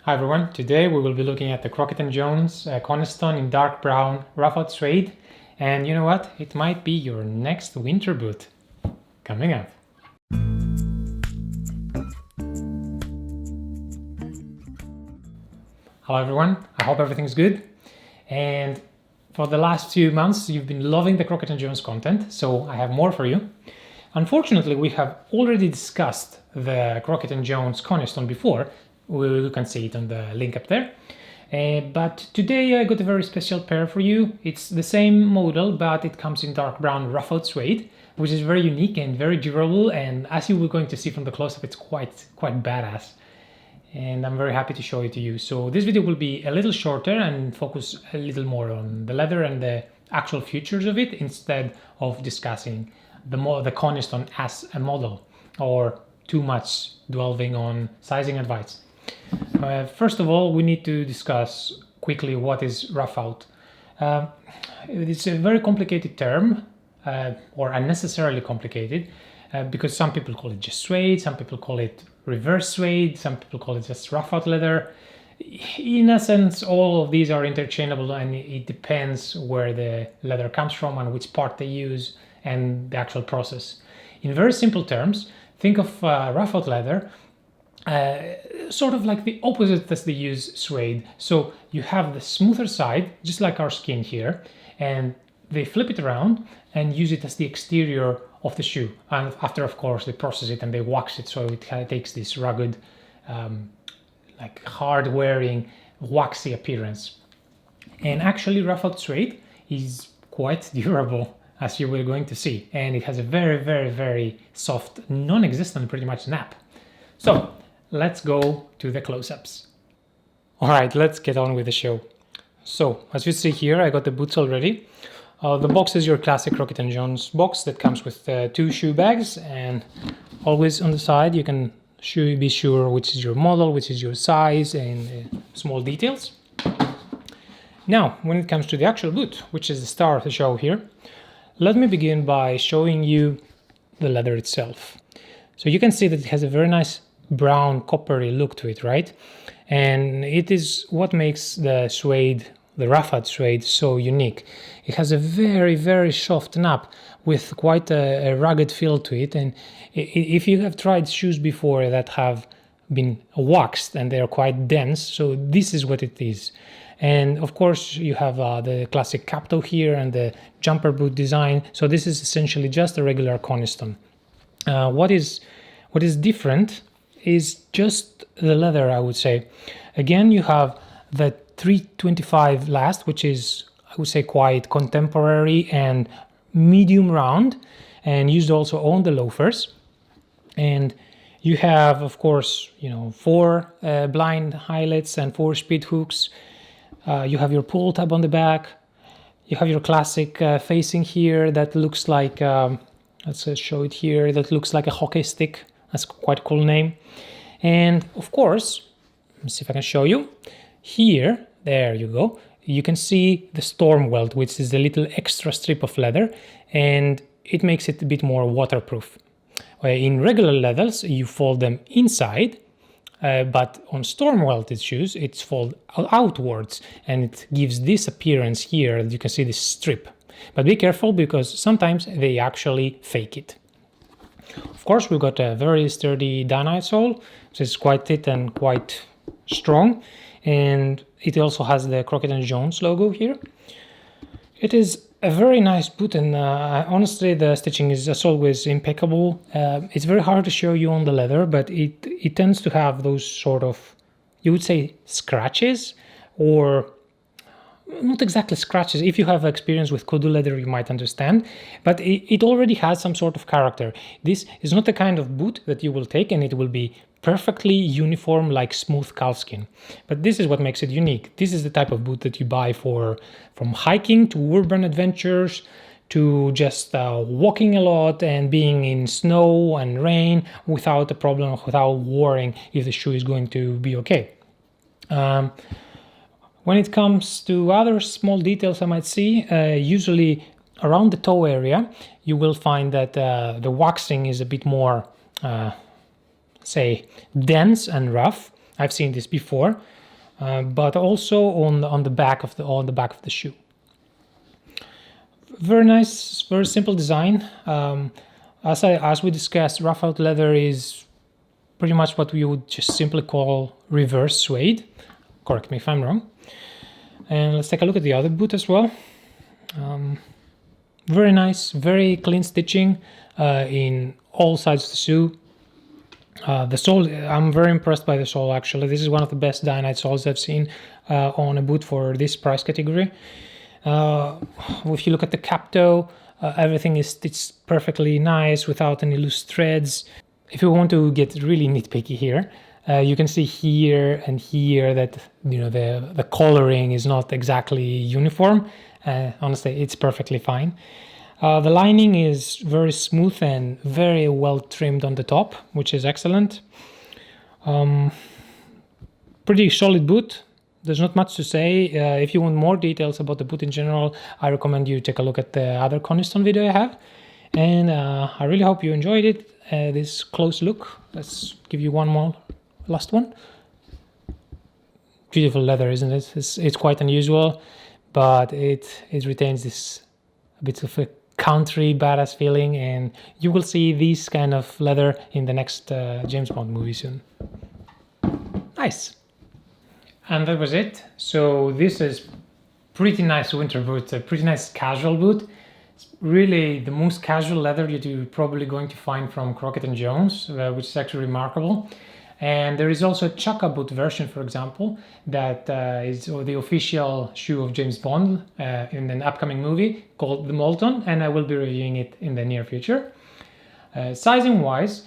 Hi everyone, today we will be looking at the Crockett Jones Coniston in dark brown Roughout Suede, and you know what, it might be your next winter boot. Coming up. Hello everyone, I hope everything's good, and for the last few months you've been loving the Crockett Jones content, so I have more for you. Unfortunately, we have already discussed the Crockett Jones Coniston before. You can see it on the link up there. But today I got a very special pair for you. It's the same model, but it comes in dark brown Roughout Suede, which is very unique and very durable. And as you were going to see from the close-up, it's quite badass. And I'm very happy to show it to you. So this video will be a little shorter and focus a little more on the leather and the actual features of it, instead of discussing the Coniston as a model or too much delving on sizing advice. First of all, we need to discuss quickly what is Roughout. It's a very complicated term, or unnecessarily complicated, because some people call it just suede, some people call it reverse suede, some people call it just Roughout leather. In essence, all of these are interchangeable, and it depends where the leather comes from and which part they use and the actual process. In very simple terms, think of Roughout leather sort of like the opposite as they use suede. So you have the smoother side, just like our skin here, and they flip it around and use it as the exterior of the shoe. And after, of course, they process it and they wax it, so it kind of takes this rugged, like hard-wearing, waxy appearance. And actually, Roughout suede is quite durable, as you were going to see, and it has a very soft, non-existent pretty much nap. So let's go to the close-ups. All right, let's get on with the show. So as you see here, I got the boots already. The box is your classic Crockett Jones box that comes with 2 shoe bags, and always on the side you can be sure which is your model, which is your size, and small details. Now, when it comes to the actual boot, which is the star of the show here, let me begin by showing you the leather itself. So you can see that it has a very nice brown coppery look to it, right? And it is what makes the suede, the Roughout suede, so unique. It has a very soft nap with quite a rugged feel to it. And if you have tried shoes before that have been waxed and they are quite dense, so this is what it is. And of course you have the classic cap toe here and the jumper boot design. So this is essentially just a regular Coniston. What is different is just the leather, I would say. Again, you have the 325 last, which is, I would say, quite contemporary and medium round, and used also on the loafers. And you have, of course, 4 blind eyelets and 4 speed hooks. You have your pull tab on the back. You have your classic facing here that looks like, let's show it here, that looks like a hockey stick. That's quite a cool name. And of course, let's see if I can show you. Here, there you go. You can see the Storm Welt, which is a little extra strip of leather, and it makes it a bit more waterproof. In regular leathers, you fold them inside, but on Storm Welted shoes, it's folded outwards, and it gives this appearance here. You can see this strip. But be careful, because sometimes they actually fake it. Of course, we've got a very sturdy Danite sole, which is quite thick and quite strong, and it also has the Crockett Jones logo here. It is a very nice boot, and honestly, the stitching is, as always, impeccable. It's very hard to show you on the leather, but it tends to have those sort of, you would say, scratches, or not exactly scratches. If you have experience with Kodu leather, you might understand, but it already has some sort of character. This is not the kind of boot that you will take and it will be perfectly uniform like smooth calfskin. But this is what makes it unique. This is the type of boot that you buy from hiking to urban adventures to just walking a lot and being in snow and rain without a problem, without worrying if the shoe is going to be okay. When it comes to other small details I might see, usually around the toe area, you will find that the waxing is a bit more, say, dense and rough. I've seen this before, but also on the back of the shoe. Very nice, very simple design. As we discussed, Roughout leather is pretty much what we would just simply call reverse suede. Correct me if I'm wrong. And let's take a look at the other boot as well. Very nice, very clean stitching in all sides of the shoe. The sole, I'm very impressed by the sole actually. This is one of the best Dynite soles I've seen on a boot for this price category. If you look at the cap toe, everything is stitched perfectly nice without any loose threads. If you want to get really nitpicky here, you can see here and here that the coloring is not exactly uniform. Honestly, it's perfectly fine. The lining is very smooth and very well trimmed on the top, which is excellent. Pretty solid boot. There's not much to say. If you want more details about the boot in general, I recommend you take a look at the other Coniston video I have. And I really hope you enjoyed it. This close look. Let's give you one more, last one. Beautiful leather, isn't it? It's quite unusual, but it retains this bit of a country badass feeling, and you will see this kind of leather in the next James Bond movie soon. Nice. And that was it. So this is pretty nice winter boot, a pretty nice casual boot. It's really the most casual leather you're probably going to find from Crockett Jones, which is actually remarkable. And there is also a chukka boot version, for example, that is the official shoe of James Bond in an upcoming movie called The Molten, and I will be reviewing it in the near future. Sizing wise,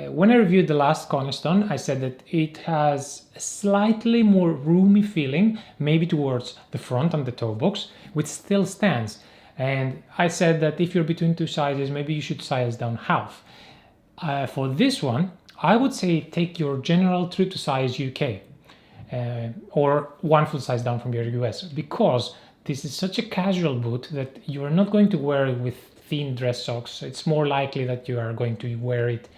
when I reviewed the last Coniston, I said that it has a slightly more roomy feeling, maybe towards the front and the toe box, which still stands. And I said that if you're between two sizes, maybe you should size down half. For this one, I would say take your general true to size UK or one full size down from your US, because this is such a casual boot that you are not going to wear it with thin dress socks. It's more likely that you are going to wear it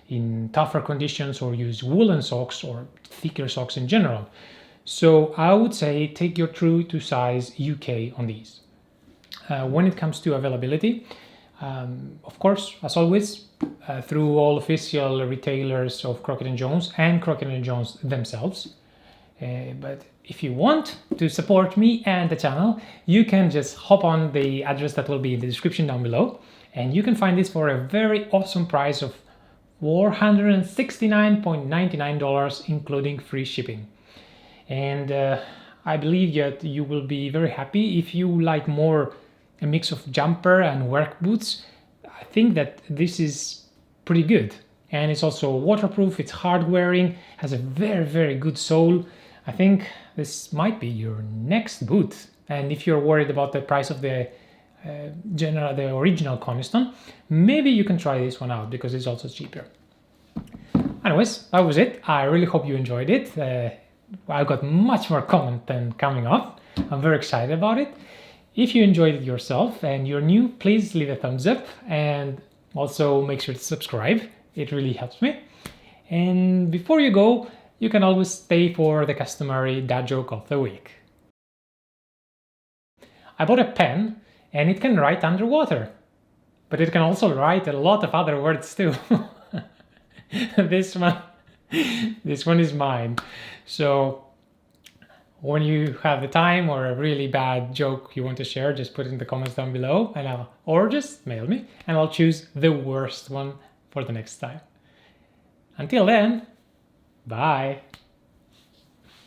in tougher conditions or use woolen socks or thicker socks in general. So I would say take your true to size UK on these. When it comes to availability, of course, as always, through all official retailers of Crockett Jones and Crockett Jones themselves. But if you want to support me and the channel, you can just hop on the address that will be in the description down below, and you can find this for a very awesome price of $469.99, including free shipping. And I believe that you will be very happy if you like more a mix of jumper and work boots. I think that this is pretty good, and it's also waterproof, it's hard wearing, has a very, very good sole. I think this might be your next boot. And if you're worried about the price of the original Coniston, maybe you can try this one out because it's also cheaper. Anyways, that was it. I really hope you enjoyed it. I've got much more content coming up. I'm very excited about it. If you enjoyed it yourself and you're new, please leave a thumbs up and also make sure to subscribe. It really helps me. And before you go, you can always stay for the customary dad joke of the week. I bought a pen and it can write underwater, but it can also write a lot of other words too. This one is mine. So when you have the time or a really bad joke you want to share, just put it in the comments down below, and or just mail me, and I'll choose the worst one for the next time. Until then, bye.